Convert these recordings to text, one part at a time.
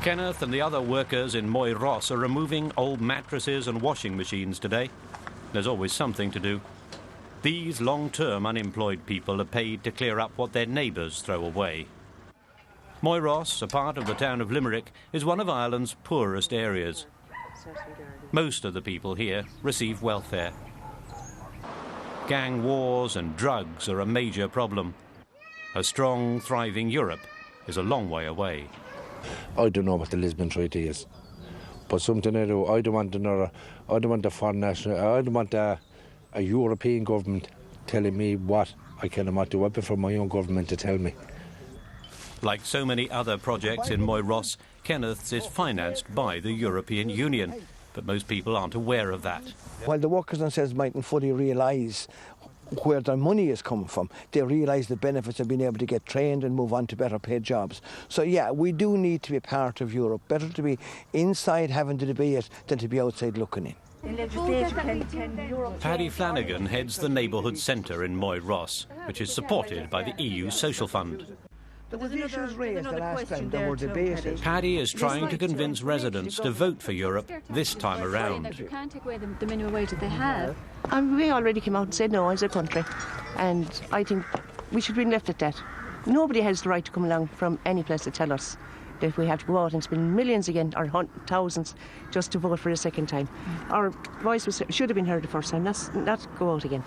Kenneth and the other workers in Moyross are removing old mattresses and washing machines today. There's always something to do. These long-term unemployed people are paid to clear up what their neighbours throw away. Moyross, a part of the town of Limerick, is one of Ireland's poorest areas. Most of the people here receive welfare. Gang wars and drugs are a major problem. A strong, thriving Europe is a long way away. I don't know what the Lisbon Treaty is, but something I do. I don't want a foreign national. I don't want a European government telling me what I can and what do. I prefer my own government to tell me. Like so many other projects in Moyross, Kenneth's is financed by the European Union, but most people aren't aware of that. While the workers themselves mightn't fully realise where their money is coming from, they realise the benefits of being able to get trained and move on to better paid jobs. So yeah, we do need to be part of Europe. Better to be inside having the debate than to be outside looking in. Paddy Flanagan heads the neighbourhood centre in Moyross, which is supported by the EU Social Fund. There was issues raised the last time that were debated. Paddy is trying to convince residents to vote for Europe this time around. You can't take away the minimum wage that they have. We already came out and said no as a country, and I think we should be left at that. Nobody has the right to come along from any place to tell us that we have to go out and spend millions again, or thousands, just to vote for a second time. Our voice should have been heard the first time, let's not go out again.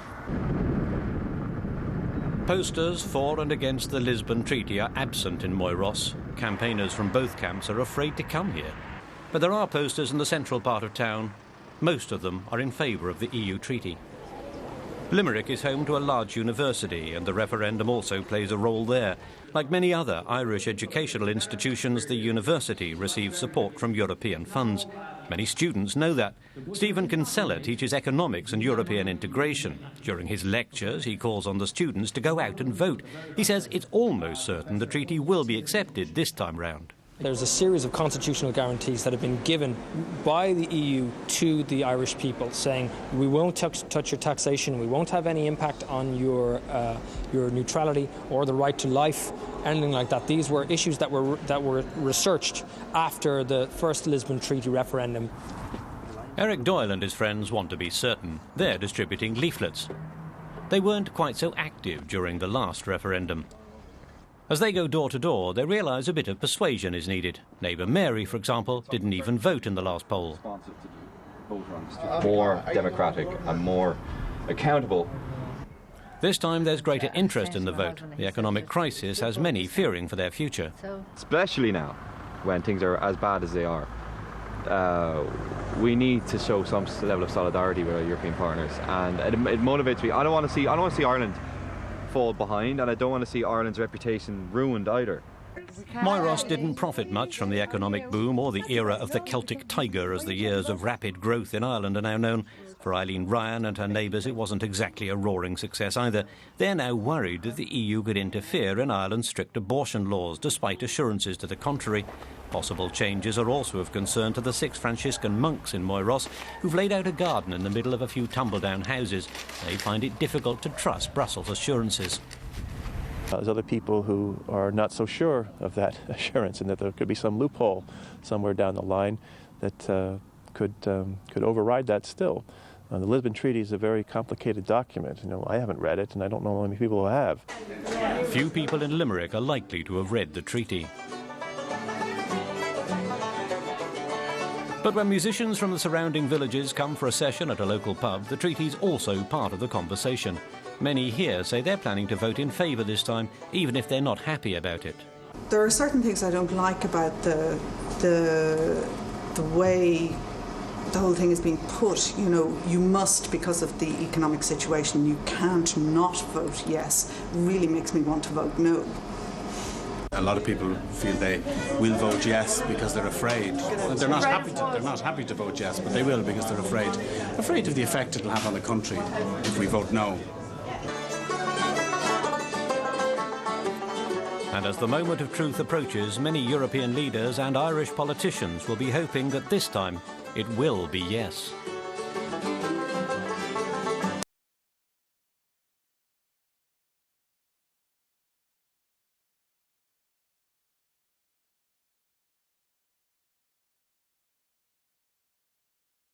Posters for and against the Lisbon Treaty are absent in Moyross. Campaigners from both camps are afraid to come here. But there are posters in the central part of town. Most of them are in favour of the EU treaty. Limerick is home to a large university, and the referendum also plays a role there. Like many other Irish educational institutions, the university receives support from European funds. Many students know that. Stephen Kinsella teaches economics and European integration. During his lectures, he calls on the students to go out and vote. He says it's almost certain the treaty will be accepted this time round. There's a series of constitutional guarantees that have been given by the EU to the Irish people, saying we won't touch your taxation, we won't have any impact on your neutrality or the right to life, anything like that. These were issues that were researched after the first Lisbon Treaty referendum. Eric Doyle and his friends want to be certain. They're distributing leaflets. They weren't quite so active during the last referendum. As they go door to door, they realise a bit of persuasion is needed. Neighbour Mary, for example, didn't even vote in the last poll. More democratic and more accountable. This time there's greater interest in the vote. The economic crisis has many fearing for their future. Especially now, when things are as bad as they are. We need to show some level of solidarity with our European partners, and it motivates me. I don't want to see Ireland fall behind, and I don't want to see Ireland's reputation ruined either. Moyross didn't profit much from the economic boom or the era of the Celtic Tiger, as the years of rapid growth in Ireland are now known. For Eileen Ryan and her neighbours, it wasn't exactly a roaring success either. They're now worried that the EU could interfere in Ireland's strict abortion laws, despite assurances to the contrary. Possible changes are also of concern to the 6 Franciscan monks in Moyross, who've laid out a garden in the middle of a few tumble-down houses. They find it difficult to trust Brussels' assurances. There's other people who are not so sure of that assurance, and that there could be some loophole somewhere down the line that could override that still. The Lisbon Treaty is a very complicated document. I haven't read it, and I don't know many people who have. Few people in Limerick are likely to have read the treaty. But when musicians from the surrounding villages come for a session at a local pub, the treaty's also part of the conversation. Many here say they're planning to vote in favour this time, even if they're not happy about it. There are certain things I don't like about the way the whole thing is being put. You must, because of the economic situation, you can't not vote yes. It really makes me want to vote no. A lot of people feel they will vote yes because they're afraid. They're not happy to vote yes, but they will because they're afraid of the effect it will have on the country if we vote no. And as the moment of truth approaches, many European leaders and Irish politicians will be hoping that this time it will be yes.